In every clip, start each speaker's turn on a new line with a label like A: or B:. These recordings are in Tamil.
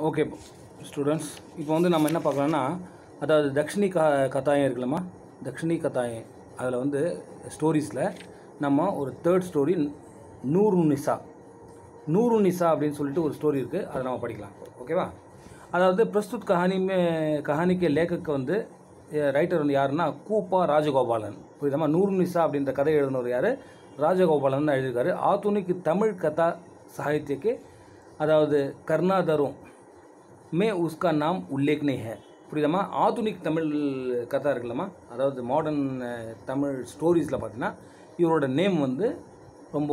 A: ஓகே ஸ்டூடெண்ட்ஸ், இப்போ வந்து நம்ம என்ன பார்க்கலாம்னா, அதாவது தக்ஷிணி கதாயம் இருக்குல்லம்மா, தக்ஷிணி கதாயம் அதில் வந்து ஸ்டோரிஸில் நம்ம ஒரு தேர்ட் ஸ்டோரி நூறு நிசா அப்படின்னு சொல்லிட்டு ஒரு ஸ்டோரி இருக்குது. அதை நம்ம படிக்கலாம். ஓகேவா? அதாவது பிரஸ்துத் கஹானிக்கு லேखक வந்து ரைட்டர் வந்து யாருன்னா கூப்பா ராஜகோபாலன். புரியுதாம்மா? நூறு நிசா அப்படின்ற கதை எழுதினவர் யார்? ராஜகோபாலன் தான் எழுதியிருக்காரு. ஆத்துனிக் தமிழ் கதா சாகித்யக்கு அதாவது கர்நாதரும் மே உஸ்கா நாம் உல்லேக் नहीं है. புரியுதாம்மா? ஆதுனிக் தமிழ் கதை இருக்குல்லம்மா, அதாவது மாடர்ன் தமிழ் ஸ்டோரிஸில் பார்த்தீங்கன்னா இவரோட நேம் வந்து ரொம்ப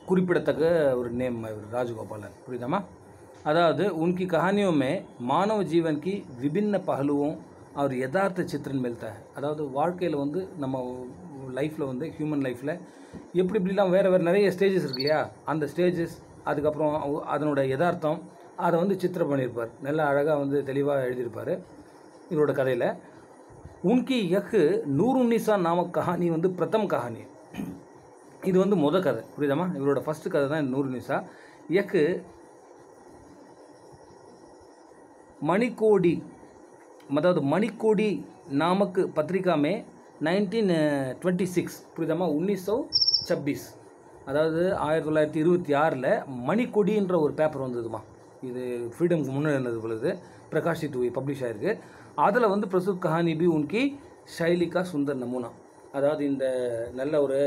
A: குறிப்பிடத்தக்க ஒரு நேம் இவர் ராஜகோபாலன். புரியுதாம்மா? அதாவது उनकी कहानियों में मानव जीवन की विभिन्न पहलुओं और यथार्थ चित्रण मिलता है. அதாவது வாழ்க்கையில் வந்து நம்ம லைஃப்பில் வந்து ஹியூமன் லைஃப்பில் எப்படி இப்படிலாம் வேறு நிறைய ஸ்டேஜஸ் இருக்கு இல்லையா, அந்த ஸ்டேஜஸ் அதுக்கப்புறம் அதனோட யதார்த்தம் அதை வந்து சித்திரம் பண்ணியிருப்பார். நல்லா அழகாக வந்து தெளிவாக எழுதியிருப்பார் இவரோட கதையில். உன்கி யக் நூறுநிசா நாம கஹானி வந்து பிரதம் கஹானி. இது வந்து கதை. புரியுதாம்மா? இவரோட ஃபஸ்ட்டு கதை தான் நூறுநிசா. யக் மணிக்கோடி அதாவது மணிக்கோடி நாமக் பத்திரிகா மே 1926. புரியுதாம்மா? 1926, அதாவது 1926 மணிக்கொடின்ற ஒரு பேப்பர் வந்ததுமா. இது ஃப்ரீடம்க்கு முன்னாடி இருந்தது பொழுது பிரகாஷித் பப்ளிஷ் ஆகிருக்கு. அதில் வந்து பிரசுத் கஹானி பி உன்கி ஷைலிகா சுந்தர் நமூனா. அதாவது இந்த நல்ல ஒரு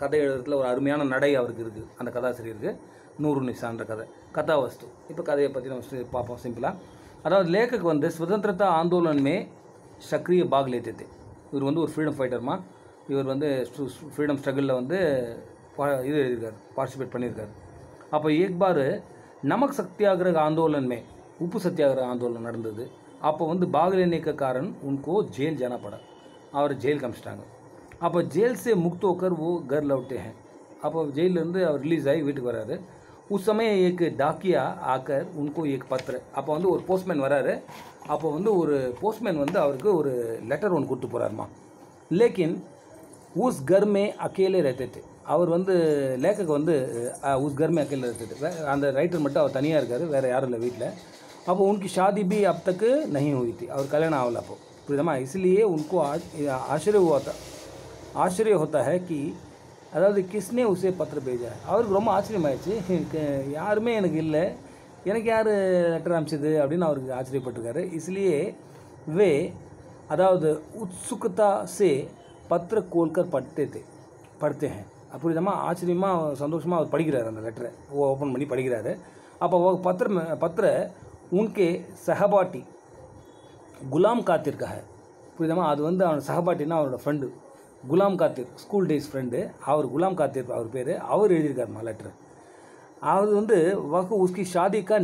A: கதை எழுதுறதுல ஒரு அருமையான நடை அவருக்கு இருக்குது, அந்த கதாசிரியருக்கு. நூறு நிசான்ற கதாவஸ்து. இப்போ கதையை பற்றி நம்ம பார்ப்போம் சிம்பிளாக. அதாவது லேखक வந்து சுதந்திரதா ஆந்தோலன்மே சக்ரிய பாக் லேத்தே தே. இவர் வந்து ஒரு ஃப்ரீடம் ஃபைட்டர்மா. இவர் வந்து ஃப்ரீடம் ஸ்ட்ரகிளில் வந்து இது எழுதியிருக்காரு, பார்ட்டிசிபேட் பண்ணியிருக்காரு. அப்போ ஏக் பார் நமக் சத்தியாகிரக ஆந்தோலன்மே உப்பு சத்தியாகிரக ஆந்தோலன் நடந்தது. அப்போ வந்து பாக் லேने का कारण उनको जेल जाना पड़ा. அவர் ஜெயில் காமிச்சிட்டாங்க. அப்போ जेल से मुक्त होकर वो घर लौटे हैं. அப்போ ஜெயிலேருந்து அவர் ரிலீஸ் ஆகி வீட்டுக்கு வராரு. उस समय एक डाकिया आकर उनको एक पत्र. அப்போ வந்து ஒரு போஸ்ட்மேன் வராரு. அப்போ வந்து ஒரு போஸ்ட்மேன் வந்து அவருக்கு ஒரு லெட்டர் ஒன்று கொடுத்து போகிறாருமா. लेकिन उस घर में अकेले रहते थे. அவர் வந்து லேखक வந்து उस घर में अकेले रहते थे. அந்த ரைட்டர் மட்டும் அவர் தனியாக இருக்கார், வேறு யாரும் இல்லை வீட்டில். அப்போ उनकी शादी भी अब तक नहीं हुई थी. அவர் கல்யாணம் ஆகலை அப்போ. புரியுதாம்மா? इसलिए उनको ஆச்சரிய होता है कि அதாவது கிஸ்னே உசே பத்திர பேஜா. அவருக்கு ரொம்ப ஆச்சரியமாயிடுச்சு, யாருமே எனக்கு இல்லை, எனக்கு யார் லெட்டர் அனுப்பிச்சது அப்படின்னு அவருக்கு ஆச்சரியப்பட்டிருக்காரு. इसलिए वे அதாவது உத்சுகதா சே பத்திர கோல்கர் படுத்தே हैं. புரியுதாம்மா? ஆச்சரியமாக சந்தோஷமாக அவர் படிக்கிறார், அந்த லெட்டரை ஓப்பன் பண்ணி படிக்கிறாரு. அப்போ பத்திர உன்கே சஹபாட்டி குலாம் காத்திற்காக. புரியுதாம்மா? அது வந்து அவன் சஹபாட்டின்னா அவரோட friend Ghulam Kadir, school days friend. அவர் குலாம் காத்திர் அவர் பேர். அவர் எழுதியிருக்காருமா லெட்ரு. அது வந்து வகு உஸ்கி ஷாதிக்கா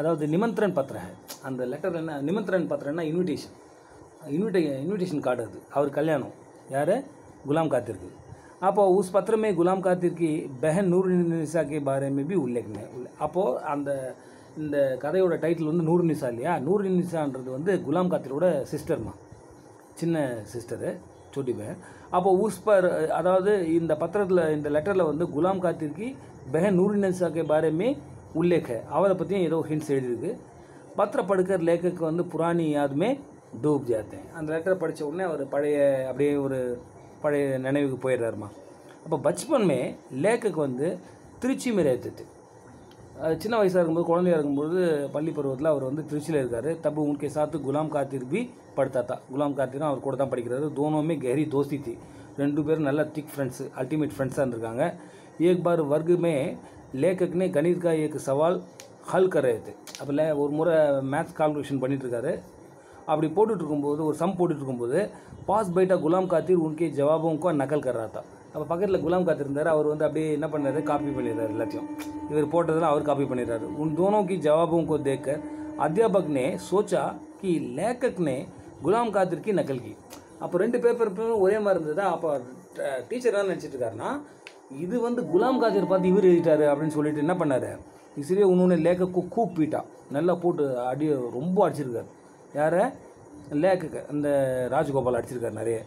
A: அதாவது நிமந்திரன் பத்திரம். அந்த லெட்டர் என்ன நிமந்திரன் பத்திரம்னா இன்விடேஷன் கார்டு. அது அவர் கல்யாணம் யார்? குலாம் காத்திருக்கு. அப்போது उस पत्र में गुलाम कातिर की बहन नूर निसा के बारे में भी उल्लेख है. அப்போது இந்த கதையோட டைட்டில் வந்து நூறு நிசா இல்லையா? நூறு நிசான்றது வந்து குலாம் காத்திரோட சிஸ்டர்மா, சின்ன சிஸ்டரு, छोटी बहन. அப்போ उस पर அதாவது இந்த பத்திரத்தில் இந்த லெட்டரில் வந்து குலாம் காத்திற்கு बहन नूर निसा के बारे में उल्लेख है. அவரை பற்றியும் ஏதோ ஹிண்ட்ஸ் எழுதியிருக்கு. பத்திர படுக்கிற லேखक வந்து புராணி யாதுமே डूब जाते हैं. அந்த லெட்டரை படித்த உடனே அவர் அப்படியே ஒரு பழைய நினைவுக்கு போயிடுறாருமா. அப்போ பச்பன்மே லேखक வந்து திருச்சி में रहते थे. சின்ன வயசாக இருக்கும்போது, குழந்தையாக இருக்கும்போது, பள்ளி பருவத்தில் அவர் வந்து திருச்சியில் இருக்கார். தப்பு உன்கே சாத்து குலாம் காத்திர் பி படுத்தா தா. குலாம் காத்திரும் அவர் கூட தான் படிக்கிறாரு. தோனோமே கஹரி தோஸ்தி थी. ரெண்டு பேரும் நல்ல திக் ஃப்ரெண்ட்ஸு, அல்டிமேட் ஃப்ரெண்ட்ஸாக இருந்திருக்காங்க. एक बार वर्ग में लेखक ने गणित का एक सवाल हल कर रहे थे. அப்போ ஒரு முறை மேத்ஸ் கால்குலேஷன் பண்ணிகிட்ருக்காரு. அப்படி போட்டுட்ருக்கும்போது ஒரு சம் போட்டுட்ருக்கும்போது பாஸ் பைட்டா குலாம் காத்திர் உன்கே ஜவாபோं को नकल कर रहा था. அப்போ பக்கத்தில் குலாம் காத்திர் இருந்தார். அவர் வந்து அப்படியே என்ன பண்ணாரு, காப்பி பண்ணிடுறாரு எல்லாத்தையும். இவர் போட்டதெல்லாம் அவர் காப்பி பண்ணிடுறாரு. उन दोनों की जवाबों को देखकर अध्यापक ने सोचा कि लेखक ने गुलाम कातिर की नकल की. அப்போ ரெண்டு பேப்பர் ஒரே மாதிரி இருந்தது. அப்போ டீச்சர் என்ன நினச்சிட்டு இருக்காருன்னா, இது வந்து குலாம் காத்திர் பார்த்து இவர் எழுதிட்டாரு அப்படின்னு சொல்லிட்டு என்ன பண்ணார், इसलिए उन्होंने लेखक को खूब पीटा. நல்லா போட்டு ரொம்ப அடிச்சிருக்காரு. யாரை? லேखक அந்த ராஜகோபால் அடிச்சிருக்காரு நிறைய.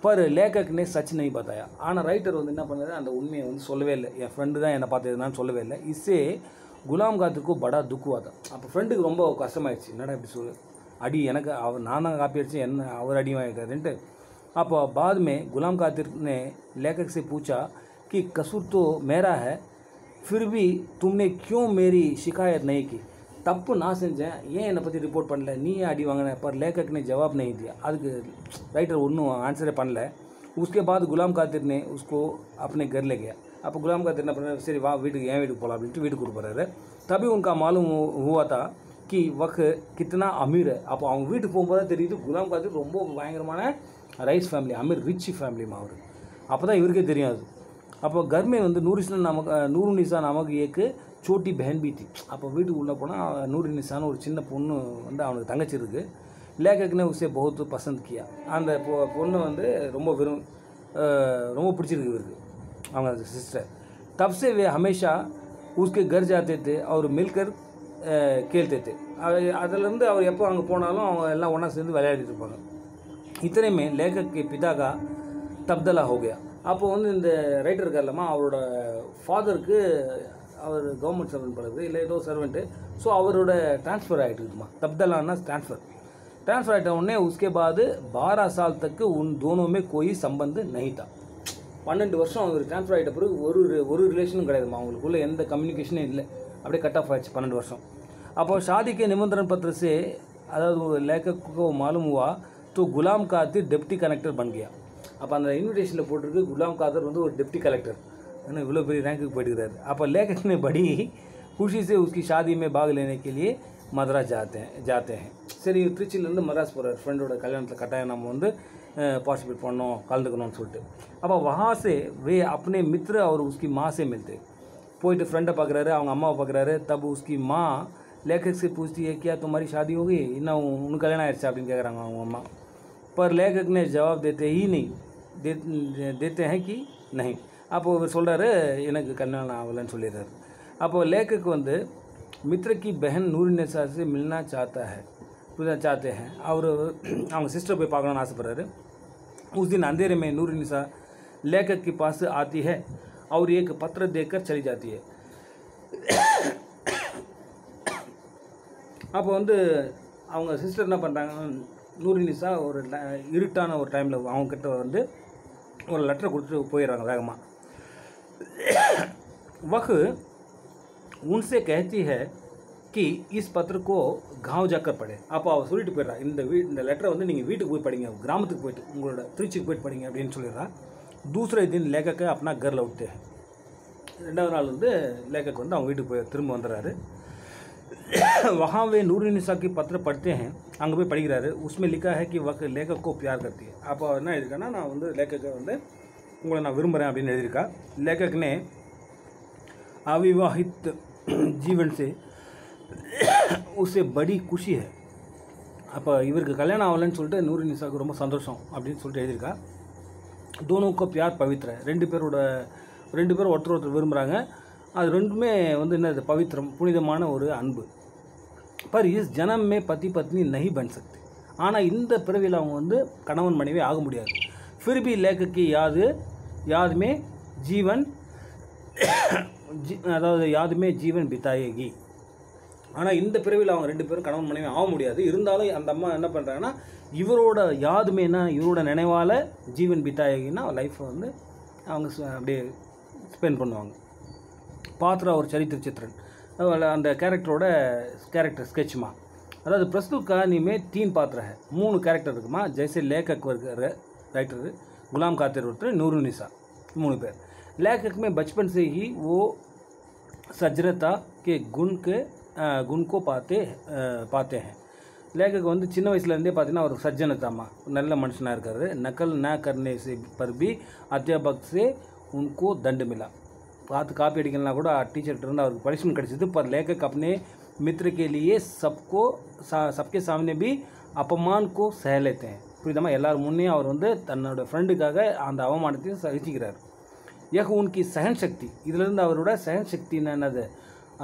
A: पर लेखक ने सच नहीं बताया. ஆனால் ரைட்டர் வந்து என்ன பண்ணாரு, அந்த உண்மையை வந்து சொல்லவே இல்லை. என் ஃப்ரெண்டு தான் என்னை பார்த்ததுனான்னு சொல்லவே இல்லை. इससे गुलाम कादिर को बड़ा दुख हुआ था. அப்போ ஃப்ரெண்டுக்கு ரொம்ப கஷ்டமாயிடுச்சு, என்னடா இப்படி சொல்லு अड़ी எனக்கு அவர் நான் தான் காப்பி அடிச்சு என்ன அவர் अड़ी வாங்கிட்டாருன்ட்டு. அப்போ बाद में गुलाम कादिर ने लेखक से पूछा कि कसूर तो मेरा है, फिर भी तुमने क्यों मेरी शिकायत नहीं की. தப்பு நான் செஞ்சேன், ஏன் என்னை பற்றி ரிப்போர்ட் பண்ணல, நீ ஏன் அடி வாங்கின. पर लेखक ने जवाब नहीं दिया. அதுக்கு ரைட்டர் ஒன்றும் ஆன்சரே பண்ணல. उसके बाद गुलाम कादिर ने उसको अपने घर ले गया. அப்போ குலாம் காதிர் என்ன பண்ணார், சரி வா வீட்டுக்கு, என் வீட்டுக்கு போகலாம் அப்படின்ட்டு வீட்டுக்கு கூட்டு போகிறாரு. तभी उनका मालूम हुआ था कि वह कितना अमीर है. அப்போ அவங்க வீட்டுக்கு போகும்போது தெரியுது குலாம் காதிர் ரொம்ப பயங்கரமான ரைஸ் ஃபேமிலி, அமீர் ரிச் ஃபேமிலிமா அவர். அப்போ தான் இவருக்கே தெரியும் அது. அப்போ घर में வந்து நூருநிசா நமக்கு ஏக்கு சோட்டி பஹன் பி थी. அப்போ வீட்டுக்கு உள்ளே போனால் நூருநிசான்னு ஒரு சின்ன பொண்ணு வந்து அவனுக்கு தங்கச்சி இருக்குது. லேக்கக்னே உசே बहुत पसंद किया. அந்த பொண்ணு வந்து ரொம்ப பிடிச்சிருக்கு இவருக்கு, அவங்க சிஸ்டர். तब से वे हमेशा उसके घर जाते थे और मिलकर खेलते थे. அதிலேருந்து அவர் எப்போ அங்கே போனாலும் அவங்க எல்லாம் ஒன்றா சேர்ந்து விளையாடிட்டு இருப்பாங்க. इतने में लेखक के पिता का तब्दला हो गया. அப்போ வந்து இந்த ரைட்டர் இருக்கார்லம்மா, அவரோட ஃபாதருக்கு அவர் கவர்மெண்ட் சர்வெண்ட் பண்ணுறது இல்லை ஏதோ சர்வெண்ட்டு. ஸோ அவரோட ட்ரான்ஸ்ஃபர் ஆகிட்டு இருக்குமா, தப்தலான்னா ट्रांसफ़र आइटा उन्हें उसके बाद 12 साल तक उन दोनों में कोई संबंध नहीं था. 12 வருஷம் அவர் ட்ரான்ஸ்ஃபர் ஆகிட்ட பிறகு ஒரு ரிலேஷனும் கிடையாதுமா, அவங்களுக்குள்ள எந்த கம்யூனிகேஷனும் இல்லை, அப்படியே கட் ஆஃப் ஆயிடுச்சு 12 வருஷம். அப்போ शादी के निमंत्रण पत्र से அதாவது लेखक को मालूम हुआ तो गुलाम कादिर डिप्टी कलेक्टर बन गया. அப்போ அந்த இன்விடேஷனில் போட்டிருக்கு गुलाम कादिर வந்து ஒரு डिप्टी कलेक्टर, ஏன்னா இவ்வளோ பெரிய ரேங்க்குக்கு போயிட்டுருக்காரு. அப்போ लेखक ने बड़ी खुशी से उसकी शादी में भाग लेने के लिए मद्रास जाते हैं. சரி திருச்சியிலேருந்து மദ്രാஸ் போகிறார், ஃப்ரெண்டோட கல்யாணத்தில் கட்டாயம் நம்ம வந்து பார்ட்டிசிபேட் பண்ணோம், கலந்துக்கணும்னு சொல்லிட்டு. அப்போ वहाँ से वे अपने मित्र और उसकी माँ से मिलते. போயிட்டு ஃப்ரெண்டை பார்க்குறாரு, அவங்க அம்மாவை பார்க்குறாரு. तब उसकी माँ लेखक से पूछती है क्या तुम्हारी शादी हो गई, இன்னும் உனக்கு கல்யாணம் ஆயிடுச்சா அப்படின்னு கேட்குறாங்க அவங்க அம்மா. पर लेखक ने जवाब देते हैं कि नहीं. அப்போது இவர் சொல்கிறாரு எனக்கு கல்யாணம் ஆகலைன்னு சொல்லிடுறாரு. அப்போது लेखक வந்து मित्र की बहन नूरुन्निसा से मिलना चाहते हैं. அவர் அவங்க சிஸ்டர் போய் பார்க்கணும்னு ஆசைப்படுறாரு. उस दिन अंधेरे में नूरुन्निसा लेखक के पास आती है और एक पत्र देकर चली जाती है. அப்போ வந்து அவங்க சிஸ்டர் என்ன பண்ணுறாங்க, நூருன்னிசா ஒரு இருட்டான ஒரு டைமில் அவங்கக்கிட்ட வந்து ஒரு லெட்டரை கொடுத்துட்டு போயிடுறாங்க வேகமாக. वह उनसे कहती है कि इस पत्र को गांव जाकर पढ़े. அப்போ அவள் சொல்லிட்டு போயிடுறா, இந்த லெட்டரை வந்து நீங்கள் வீட்டுக்கு போய் படிங்க, கிராமத்துக்கு போயிட்டு உங்களோட திருச்சிக்கு போயிட்டு படிங்க அப்படின்னு சொல்லிடுறா. दूसरे दिन लेखक अपना घर लौटते हैं. ரெண்டாவது நாள் வந்து लेखक வந்து அவங்க வீட்டுக்கு போய் திரும்ப வந்துடுறாரு. वहाँ वे नूरुन्निसा की पत्र पढ़ते हैं. அங்கே போய் படிக்கிறாரு. उसमें लिखा है कि वह लेखक को प्यार करती है. அப்போ என்ன எழுதியிருக்கான்னா, நான் வந்து लेखक வந்து உங்களை நான் விரும்புகிறேன் அப்படின்னு எழுதியிருக்கா. लेखक ने अविवाहित जीवन से उसे बड़ी खुशी है. அப்போ இவருக்கு கல்யாணம் ஆகலைன்னு சொல்லிட்டு நூருன்னிசாவுக்கு ரொம்ப சந்தோஷம் அப்படின்னு சொல்லிட்டு எழுதியிருக்கா. दोनों को प्यार पवित्र है. ரெண்டு பேரும் ஒருத்தர் விரும்புகிறாங்க. அது ரெண்டுமே வந்து என்ன, பவித்திரம், புனிதமான ஒரு அன்பு. पर इस जन्म में पति पत्नी नहीं बन सकते. ஆனால் இந்த பிறவியில் அவங்க வந்து கணவன் மனைவி ஆக முடியாது. फिर भी लेखक की याद में जीवन बिताएगी. ஆனால் இந்த பிறவியில் அவங்க ரெண்டு பேரும் கணவன் மனைவி ஆக முடியாது. இருந்தாலும் அந்த அம்மா என்ன பண்ணுறாங்கன்னா, இவரோட யாதுமேனா இவரோட நினைவால் ஜீவன் பித்தாயகின்னா லைஃப்பை வந்து அவங்க அப்படியே ஸ்பெண்ட் பண்ணுவாங்க. பாத்ரா ஒரு சரித்திர சித்திரன், அந்த கேரக்டர் ஸ்கெட்ச்மா. அதாவது प्रस्तुत कहानी में 3 पात्र है, 3 कैरेक्टर இருக்குமா. जैसे लेखक राइटर गुलाम कादिर और नूरुन्निसा, 3 பேர். लेखक में बचपन से ही वो सज्जनता के गुण को पाते हैं. लेखक வந்து சின்ன வயசுலேருந்தே பார்த்தீங்கன்னா ஒரு சஜ்ஜனதாமா, நல்ல மனுஷனாக இருக்காரு. नकल न करने से पर भी अध्यापक से उनको दंड मिला. பார்த்து காப்பி அடிக்கலாம் கூட டீச்சர்கிட்ட இருந்து அவருக்கு பனிஷ்மெண்ட் கிடச்சிது. पर लेखक अपने मित्र के लिए सबके सामने भी अपमान को सह लेते हैं. புரியுதாமா, எல்லாரும் முன்னையும் அவர் வந்து தன்னோட ஃப்ரெண்டுக்காக அந்த அவமானத்தையும் சகிச்சுக்கிறார். यह उनकी सहन शक्ति. இதிலிருந்து அவரோட सहन शक्तिன்னா என்னது,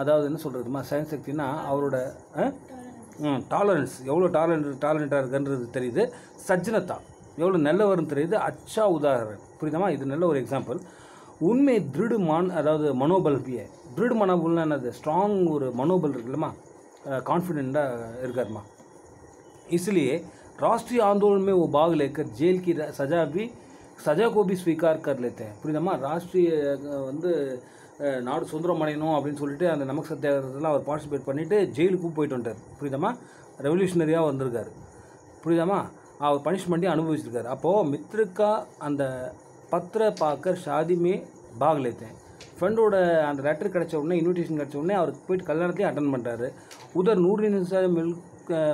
A: அதாவது என்ன சொல்கிறதுமா, सहन शक्तिனா அவரோட டாலரன்ஸ், எவ்வளோ டாலண்ட்டாக இருக்குன்றது தெரியுது. சஜ்ஜனதா எவ்வளோ நல்லவர்னு தெரியுது. உதாரணம் புரியுதாமா, இது நல்ல ஒரு எக்ஸாம்பிள். உண்மை திருடு அதாவது மனோபல் भी है. दृढ़ मनोबल என்னது ஸ்ட்ராங் ஒரு மனோபல் இருக்குல்லம்மா कॉन्फिडेंटா இருக்காருமா इसलिए राष्ट्रीय आंदोलन में वो भाग लेकर जेल की सजा को भी स्वीकार कर लेते हैं புரியுதம்மா ராஷ்ட்ரிய வந்து நாடு சுதந்திரம் அடையணும் அப்படின்னு சொல்லிட்டு அந்த நமக்கு சத்தியாகிரகத்தில் அவர் பார்ட்டிசிபேட் பண்ணிவிட்டு ஜெயிலுக்கும் போயிட்டு வந்துட்டார் புரியுதம்மா ரெவல்யூஷனரியாக வந்திருக்காரு புரியுதம்மா அவர் பனிஷ்மெண்ட்டையும் அனுபவிச்சிருக்காரு அப்போது மித்ருக்கா அந்த பத்திர பார்க்கர் ஷாதிமே பாக் लेते ஃப்ரெண்டோட அந்த லெட்டர் கிடச்ச உடனே இன்விடேஷன் கிடச்ச உடனே அவருக்கு போயிட்டு கல்யாணத்தையும் அட்டன் பண்ணுறாரு உதர் நூறு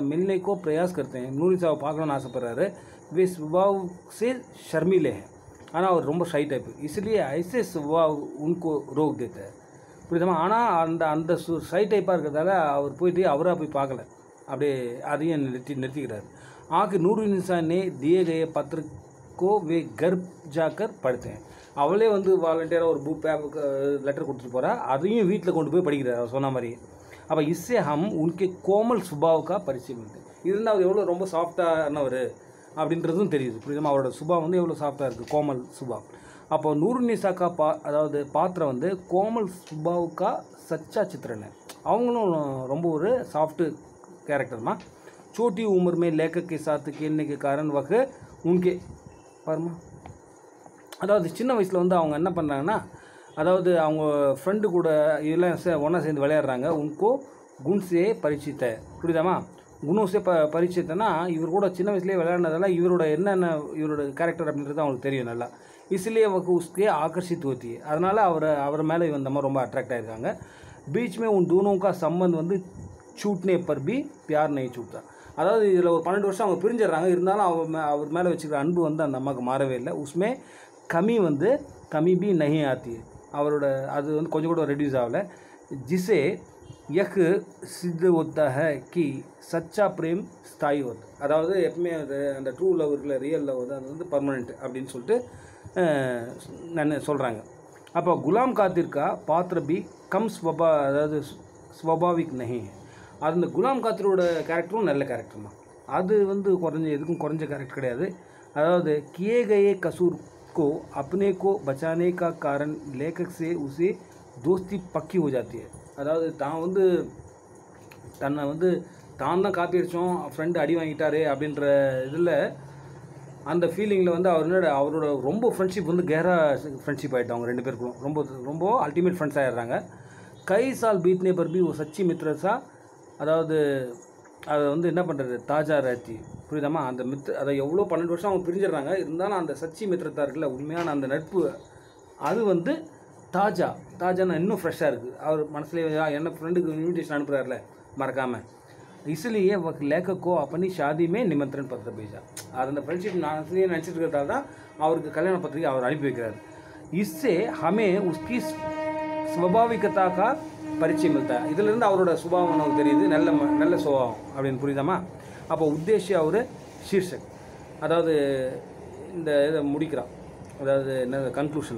A: मिलने को प्रयास करते हैं नूरी साहब பார்க்கணும்னு ஆசைப்படுறாரு वे स्वभाव से शर्मीले हैं ஆனால் அவர் ரொம்ப ஷை டைப்பு इसलिए ऐसे स्वभाव उनको रोक देता है புரியுதமா ஆனால் அந்த ஷை டைப்பாக இருக்கிறதால அவர் போயிட்டு அவராக போய் பார்க்கல அப்படியே அதையும் நிறுத்திக்கிறார் आखिर नूर निसा ने दिए गए पत्र को वे घर जाकर पढ़ते हैं அவளே வந்து வாலண்டியராக ஒரு புக் லெட்டர் கொடுத்துட்டு போகிறா அதையும் வீட்டில் கொண்டு போய் படிக்கிறார் அவர் சொன்ன மாதிரி அப்போ इससे हम उनके कोमल स्वभाव का परिचय मिलते हैं இருந்தால் அவர் எவ்வளோ ரொம்ப சாஃப்டானவர் அப்படின்றதும் தெரியுது புரியுதுமா அவரோட சுபாவம் வந்து எவ்வளோ சாஃப்டாக இருக்குது கோமல் சுபாவ் அப்போ நூறு நிசாக்கா அதாவது பாத்திரம் வந்து கோமல் சுபாவுக்கா சச்சா சித்திரன் அவங்களும் ரொம்ப ஒரு சாஃப்ட்டு கேரக்டர்மா छोटी उम्र में लेखक के साथ खेलने के कारण वह उनके பாருமா அதாவது சின்ன வயசில் வந்து அவங்க என்ன பண்ணுறாங்கன்னா அதாவது அவங்க ஃப்ரெண்டு கூட இதெல்லாம் ஒன்றா சேர்ந்து விளையாடுறாங்க உनको गुण से परिचित है புரியுதாமா குணம் சே பரிச்சயத்தைனா இவர் கூட சின்ன வயசுலேயே விளையாடுனதால இவரோட என்னென்ன இவரோட கேரக்டர் அப்படின்றது அவங்களுக்கு தெரியும் நல்லா इसलिए वह उसके आकर्षित होती है அதனால் அவர் மேலே இந்த மாதிரி ரொம்ப அட்ராக்ட் ஆகிருக்காங்க बीच में उन दोनों का संबंध வந்து छूटने पर भी प्यार नहीं छूटता அதாவது இதில் ஒரு 12 வருஷம் அவங்க பிரிஞ்சிடறாங்க இருந்தாலும் அவர் மேலே வச்சுக்கிற அன்பு வந்து அந்த அம்மாவுக்கு மாறவே இல்லை உஸ்மே கமி பி நஹி ஆத்தி அவரோட அது வந்து கொஞ்சம் கூட ரெடியூஸ் ஆகலை ஜிசே யக் சித்த होता है कि சச்சா பிரேம் ஸ்தாயி होता அதாவது எப்பவுமே அந்த ட்ரூ லவ் இருக்குல்ல ரியல் லவ் அது வந்து பர்மனெண்ட் அப்படின்னு சொல்லிட்டு சொல்கிறாங்க அப்போ குலாம் காத்திர்கா பாத்திர பி கம் அதாவது ஸ்வபாவிக் நஹி அது இந்த குலாம் காத்திரோட கேரக்டரும் நல்ல கேரக்டர்மா அது வந்து எதுக்கும் குறைஞ்ச கேரக்டர் கிடையாது அதாவது किए गए कसूर को अपने को बचाने का कारण लेखक से उसे दोस्ती पक्की हो जाती है அதாவது தான் வந்து தன்னை வந்து தான் தான் காப்பி அடித்தோம் ஃப்ரெண்டு அடி வாங்கிட்டாரு அப்படின்ற இதில் அந்த ஃபீலிங்கில் வந்து அவரோட ரொம்ப ஃப்ரெண்ட்ஷிப் வந்து கேரா ஃப்ரெண்ட்ஷிப் ஆகிட்டு அவங்க 2 பேருக்கும் ரொம்ப அல்டிமேட் ஃப்ரெண்ட்ஸ் ஆகிடுறாங்க कई साल बीतने पर भी वो सच्ची मित्रता அதாவது அதை வந்து என்ன பண்ணுறது தாஜா ரத்தி புரியுதாம்மா அந்த அதை எவ்வளோ 12 வருஷம் அவங்க பிரிஞ்சிடுறாங்க இருந்தாலும் அந்த சச்சி மித்திரத்தா இருக்குல்ல உண்மையான அந்த நட்பு அது வந்து தாஜானா இன்னும் ஃப்ரெஷ்ஷாக இருக்குது அவர் மனசுலேயே என்ன ஃப்ரெண்டுக்கு இன்விடேஷன் அனுப்புகிறார்ல மறக்காமல் इसलिए वह लेखक को अपनी शादी में निमंत्रण पत्र भेजा அது அந்த ஃப்ரெண்ட்ஷிப் மனசுலேயே நினச்சிட்டு இருக்கிறதால தான் அவருக்கு கல்யாண பத்திரிக்கை அவர் அனுப்பி வைக்கிறார் इससे हमें उसकी स्वाभाविकता का परिचय मिलता है இதிலிருந்து அவரோட சுபாவம் நமக்கு தெரியுது நல்ல சுபாவம் அப்படின்னு புரியுதாமா அப்போ உத்தேசிய அவர் शीर्षक அதாவது இந்த இதை முடிக்கிறான் அதாவது என்ன कंक्लूशन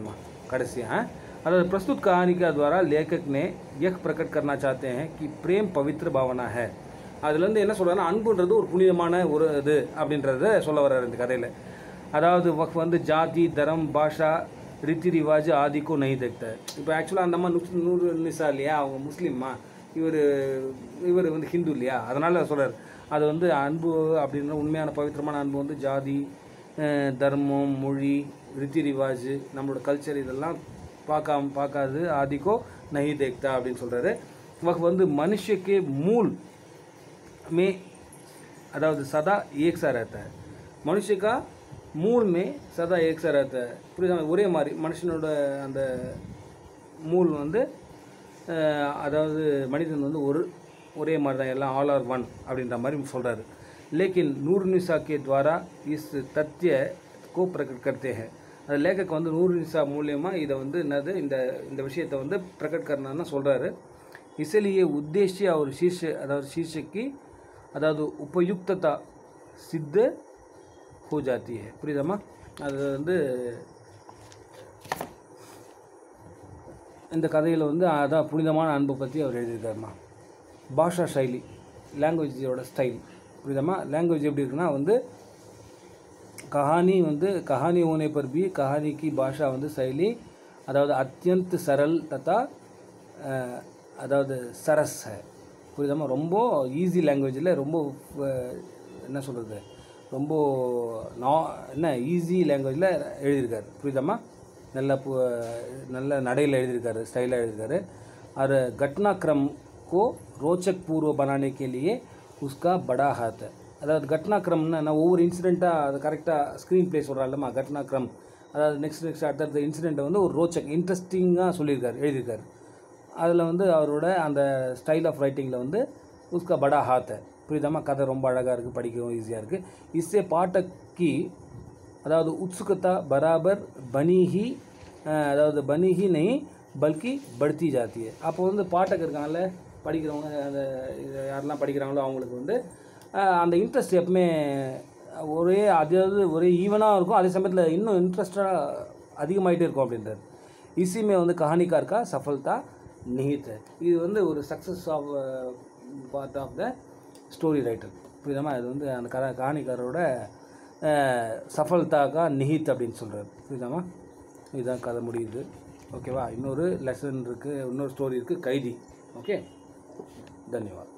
A: கடைசியாக अर्थात प्रस्तुत कहानी के द्वारा लेखक ने यह प्रकट करना चाहते हैं कि प्रेम पवित्र भावना है அதுலேருந்து என்ன சொல்கிறாங்கன்னா அன்புன்றது ஒரு புனிதமான ஒரு இது அப்படின்றத சொல்ல வர்றார் இந்த கதையில் அதாவது வந்து ஜாதி தரம் பாஷா रीति रिवाज आदि को नहीं देखता है இப்போ ஆக்சுவலாக அந்த அம்மா நூறு நிசா இல்லையா அவங்க முஸ்லீம்மா இவர் வந்து ஹிந்து இல்லையா அதனால் சொல்கிறார் அது வந்து அன்பு அப்படின்ற உண்மையான பவித்திரமான அன்பு வந்து ஜாதி தர்மம் மொழி रीति रिवाज நம்மளோட கல்ச்சர் இதெல்லாம் பார்க்காது ஆதிக்கோ நஹி தேக்தா அப்படின்னு சொல்கிறாரு वह வந்து मनुष्य के मूल में अदावद सदा एक सा रहता है मनुष्य का मूल में सदा एक सा रहता है புரியுதா ஒரே மாதிரி மனுஷனோட அந்த மூல் வந்து அதாவது மனிதன் வந்து ஒரே மாதிரி தான் எல்லாம் ஆல் ஆர் ஒன் அப்படின்ற மாதிரி சொல்கிறாரு लेकिन नूर निसा के द्वारा इस तथ्य को प्रकट करते हैं அது லேखक வந்து நூறு நிசா மூலியமாக இதை வந்து என்னது இந்த விஷயத்தை வந்து பிரகட் करना சொல்கிறாரு इसलिए उद्देश्य और शीर्षक की अदावद उपयुक्तता सिद्ध हो जाती है புரியுதாமா அது வந்து இந்த கதையில் வந்து அதான் புனிதமான அன்பை பற்றி அவர் எழுதியிருக்காருமா பாஷா शैली லாங்குவேஜோட ஸ்டைல் புரியுதாமா லாங்குவேஜ் எப்படி இருக்குன்னா வந்து कहानी होने पर भी कहानी की भाषा வந்து शैली अदावद अत्यंत सरल तथा அதாவது சரஸ் है புரியுதாமா ரொம்ப ஈஸி லாங்குவேஜில் ரொம்ப என்ன சொல்கிறது ரொம்ப என்ன ஈஸி லாங்குவேஜில் எழுதியிருக்காரு புரியுதாமா நல்ல நடையில் எழுதியிருக்காரு ஸ்டைலாக எழுதியிருக்காரு और घटनाक्रम को रोचक पूर्व बनाने के लिए उसका बड़ा हाथ है அதாவது घटनाक्रमனா நான் ஒவ்வொரு இன்சிடெண்ட்டாக அது கரெக்டாக ஸ்க்ரீன் ப்ளே சொல்கிறாள்லம்மா घटनाक्रम அதாவது நெக்ஸ்ட் அடுத்த இன்சிடெண்ட்டை வந்து ஒரு ரோச்சக் இன்ட்ரெஸ்டிங்காக சொல்லியிருக்காரு எழுதியிருக்காரு அதில் வந்து அவரோட அந்த ஸ்டைல் ஆஃப் ரைட்டிங்கில் வந்து உஸ்கா படா ஹாத் है புரியுதாமா கதை ரொம்ப அழகாக இருக்குது படிக்கவும் ஈஸியாக இருக்குது इससे पाठक की அதாவது உத்சுகதா பராபர் பனி ही नहीं பல்கி படுத்தி ஜாத்தி அப்போ வந்து பாட்டக்கு இருக்காங்கல்ல படிக்கிறவங்க அந்த யாரெல்லாம் படிக்கிறாங்களோ அவங்களுக்கு வந்து அந்த இன்ட்ரெஸ்ட் எப்பவுமே ஒரே ஈவனாக இருக்கும் அதே சமயத்தில் இன்னும் இன்ட்ரெஸ்டாக அதிகமாகிட்டே இருக்கும் அப்படின்றார் இசிமே வந்து கஹானிக்கார் கா சஃபல்தா நிஹித் இது வந்து ஒரு success of part of the story writer புரியுதாமா இது வந்து அந்த கஹானிக்காரோட சஃபல்தாக்கா நிஹித் அப்படின்னு சொல்கிறார் புரியுதாமா இதுதான் கதை முடியுது ஓகேவா இன்னொரு லெசன் இருக்குது இன்னொரு ஸ்டோரி இருக்குது கைதி ஓகே தன்யவாத்